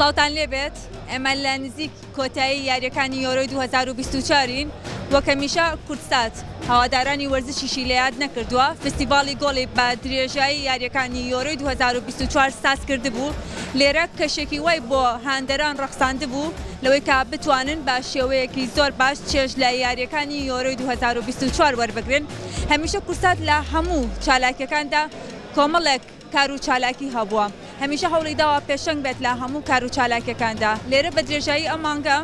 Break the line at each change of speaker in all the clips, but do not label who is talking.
ساڵتان لێبێت ئێمە لە نزیک کۆتایی یاریەکانی یۆرۆی 2024ین وەکەمیشە کوردستان هەوادارانی وەرزشیشی لە یاد نەکردووە فستیڤاڵی گۆڵی بە درێژایی یاریەکانی یۆرۆی 2024 ساز کردبوو لێرە کەشێکی وای بۆ هاندەران ڕەخساند بوو لەوەی کا بتوانن بە شێوەیەکی زۆر باش چێژ لە یاریەکانی یۆرۆی 2024 وەربگرن هەمیشە کوردستان لە هەموو چالاکیەکاندا کۆمەڵێک کار و چالاکی هەبووە هەمیشە هەوڵی داوە پێشەنگ بێت لە هەموو کار و چالاکیەکاندا لێرە بە درێژایی ئەم مانگە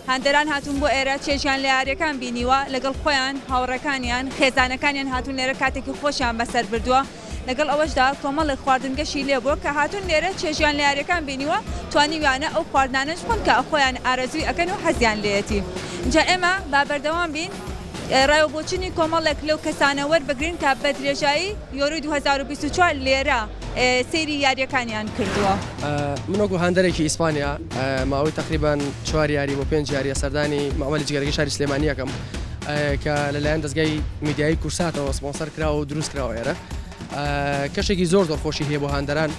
هاندەران هاتوون بۆ ئێرە چێژیان لە یاریەکان بینیوە لەگەڵ خۆیان هاوڕەکانیان خێزانەکانیان هاتوون لێرە کاتێکی خۆشیان بەسەر بردووە لەگەڵ ئەوەشدا کۆمەڵی خواردنگەشی لێبووە کە هاتوون لێرە چێژیان لە یاریەکان بینیوە توانیویانە ئەو خواردانەش بوون کە خۆیان ئارەزووی ئەکەن و حەزیان لێتی جا ئێمە با بەردەوام بین ڕایوەبۆچینی کۆمەڵێک لەو کەسانە وەربگرین کە بە درێژایی یۆرۆی 2024 لێرە سەیری یاریەکانیان کردووە
من وەکو هاندەرێکی ئیسپانیا ماوەی تقریبان 4 یاری بۆ 5 یاریە سەردانی مەعمەلی جگەرەکەی شاری سلێمانیەکەم کە لەلایەن دەستگای میدیایی کورساتەوە سپۆنسەر کراوە و دروست کراوە ئێرە کەشێکی زۆر خۆشی هەیە بۆ هاندەران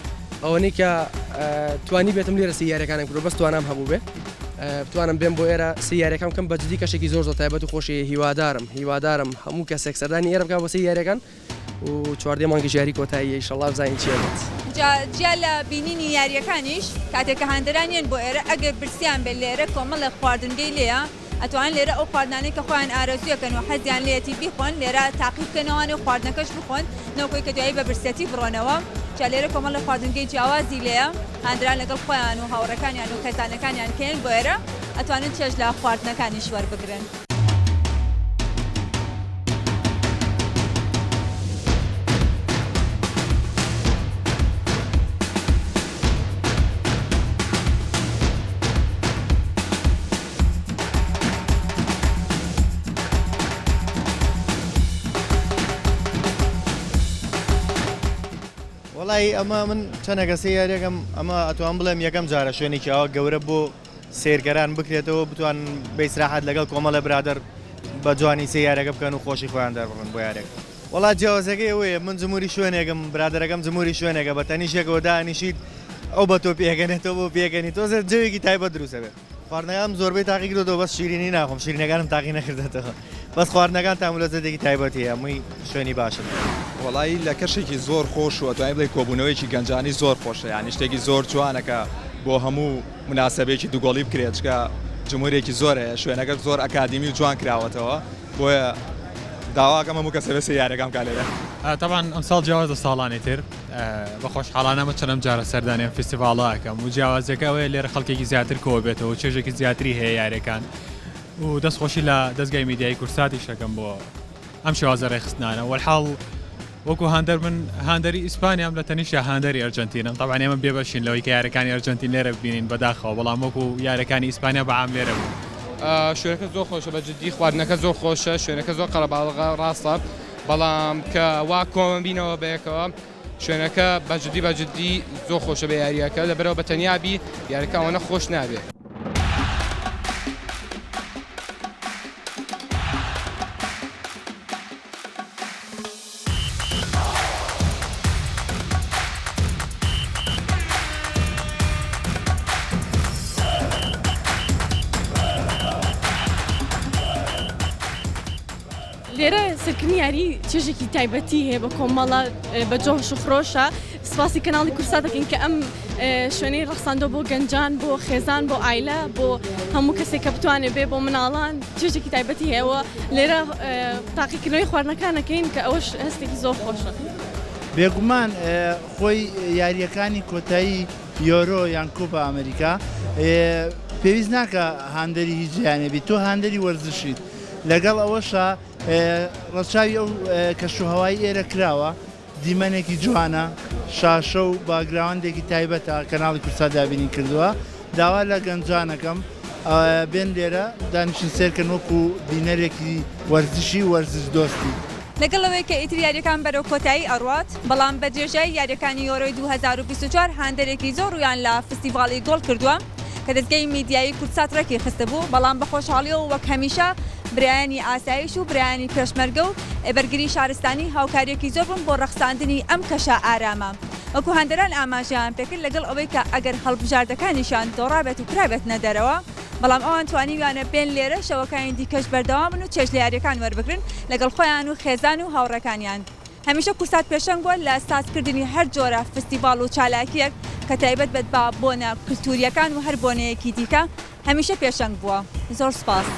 ئەوەنەی کە توانی بێتم لێرە سی یاریەکانم کردو بەس توانام هەبوو بێ بتوانم بێم بۆ ئێرە سی یاریەکەم کەم بەجددی کەشێکی زۆر تایبەت و خۆشی هیوادارم هەموو کەسێک سەردانی ئێرە بکات بۆ سی یاریەکان و چواردێ مانگی ژیاری کۆتایی ئینشەڵڵا بزانین چیە بێت
جیا لە بینینی یاریەکانیش کاتێککە هاندەرانیان بۆ ئێرە ئەگەر برسیان بێت لێرە کۆمەڵێک خواردنگەی لێیە ئەتوان لێرە ئەو خواردانەی کە خۆیان ئارەزوویەکەن و حەزیان لێتی بیخۆن لێرە تاقیب بکەنەوەوانێ و خواردنەکەش بخۆن نەوەکۆی کە دوایی بە برسەتی بڕۆنەوە جا لێرە کۆمەڵە خواردنگەی جیاوازی لێیە هاندران لەگەڵ خۆیان و هاوڕەکانیان و کەسانەکانیان کێن بۆ ئێرە ئەتوانن چێژ لە خواردنەکانیش وەربگرن
وڵی ئەمە من چەندێکە سێ یاریەکەم ئەمە ئەتوان بڵێم یەکەم جارە شوێنێکی ئەوە گەورە بۆ سێرگەران بکرێتەوە بتوان بەیسراحەت لەگەڵ کۆمەڵە برادر بە جوانی سێ یاریەکە بکەن و خۆشی خۆیان دەربڕن بۆ یارێک وڵات جیاوازەکەی ئەوەیە من جمهوری شوێنێکم برادەرەکەم جمهوری شوێنێکە بە تەنیشێکەوە دانیشیت ئەو بە تۆ پێگەنێتەوە بۆ پێگەنی تۆ زێر جەوێکی تایبەت دروستە بێت خواردنەکەم زۆربەی تاقی کردەوە بەس شیرینی ناخۆم شیرینەکانم تاقی نەکردێتەوە بەس خواردنەکان تامولەزەتێکی تایبەتی هەمووی شوێنی باشن
وڵی لە کەشێکی زۆر خۆش و ئەتوانین بڵێ کۆبوونەوەیکی گەنجانی زۆر خۆشە یانی شتێکی زۆر جوانەکە بۆ هەموو مناسبەیەکی دووگۆڵی بکرێت چکە جمهورێکی زۆرە شوێنەکە زۆر ئەکادمی و جوان کراوەتەوە بۆیە داواکەم هەموو کەسە بێ سێ یاریەکەم کا لێرە
طبعا ئەمساڵ جیاواز ساڵانی تر بە خۆشحاڵانەمە چەندەم جارە سەردانیان فستیڤاڵەکەم و جیاوازەکەەوەی لێرە خەڵکێکی زیاتر کۆ بێتەوە چێژێکی زیاتری هەیە یاریەکان و دەستخۆشی لە دەستگای میدیایی کورساتی شەکەم بۆ ئەم شێوازە ڕێخستنانە وەحاڵ وەکو هاندەر من هاندەری ئیسپانیام لە تەنیشە هاندەری ئەرجنتینم طبعا ئێمە بێبەشین لەوەی کە یاریەکانی ئەرجنتین لێرە ببینین بەداخەوە بەڵام وەکو یاریەکانی ئیسپانیا بەعام لێرە بوو
شوێنەکە زۆر خۆشە بە جددی خواردنەکە زۆر خۆشە شوێنەکە زۆر قەڵەباڵغا ڕاستە بەڵام کە وا کۆمەبینەوە بەیەکەوە شوێنەکە بە جددی زۆر خۆشە بە یاریەکە لەبەرەوە بە تەنیابی یاریەکە ئەوەنە خۆش نابێت
لێرە سەرکردنی یاری چێژێکی تایبەتی هەیە بە کۆمەڵە بە جۆش و خڕۆشە سپاسی کەناڵی کورسات دەکەین کە ئەم شوێنەی ڕەخساندۆ بۆ گەنجان بۆ خێزان بۆ ئایلە بۆ هەموو کەسێک کە بتوانێت بێ بۆ مناڵان چێژێکی تایبەتی هەیەەوە لێرە تاقیکردنەوەی خواردنەکانەکەین کە ئەوەش هەستێکی زۆر خۆشە
بێگومان خۆی یاریەکانی کۆتایی یۆرۆ یان کۆپە ئەمریکا پێویست ناکە هاندەری هیچ جیانێبی تۆ هاندەری وەرزشیت لەگەڵ ئەوەشە ڕەچاوی ئەو کەشوهەوای ئێرە کراوە دیمەنێکی جوانە شاشە و باگراوندێکی تایبەتە کەناڵی کورسات دابینی کردووە داوا لە گەنجانەکەم بێن لێرە دانیشن سێرکەن وەکو بینەرێکی وەرزشی وەرزش دۆستی
لەگەڵەوەی کە ئیتر یاریەکان بەرەو کۆتایی ئەڕات بەڵام بە درێژایی یاریەکانی یۆرۆی 2024 هاندەرێکی زۆر ڕویان لە فستیڤاڵی گۆڵ کردووە کە دەستگای میدیایی کورسات ڕێکی خستە بوو بەڵام بە خۆشحاڵیەوە وەک هەمیشە برایانی ئاسایش و برایانی پێشمەرگە و بەرگری شارستانی هاوکاریەکی زۆر بوون بۆ ڕەخساندنی ئەم کەشە ئارامە وەکو هەندێران ئاماژیان پێکرد لەگەڵ ئەوەی کە ئەگەر هەڵبژاردەکانیشان دۆڕابێت و کرابێت نەدەرەوە بەڵام ئەوان توانیویانە بێن لێرە شەوەکانی دیکەش بەردەوام بن و چێژ لە یاریەکان وەربگرن لەگەڵ خۆیان و خێزان و هاوڕەکانیان. هەمیشە کورسات پێشەنگ بووە لە سازکردنی هەر جۆرە فستیڤاڵ و چالاکیەک کە تایبەت بێت بە بۆنە کولتوریەکان و هەر بۆنەیەکی دیکە هەمیشە پێشەنگ بووە. زۆر سپاس.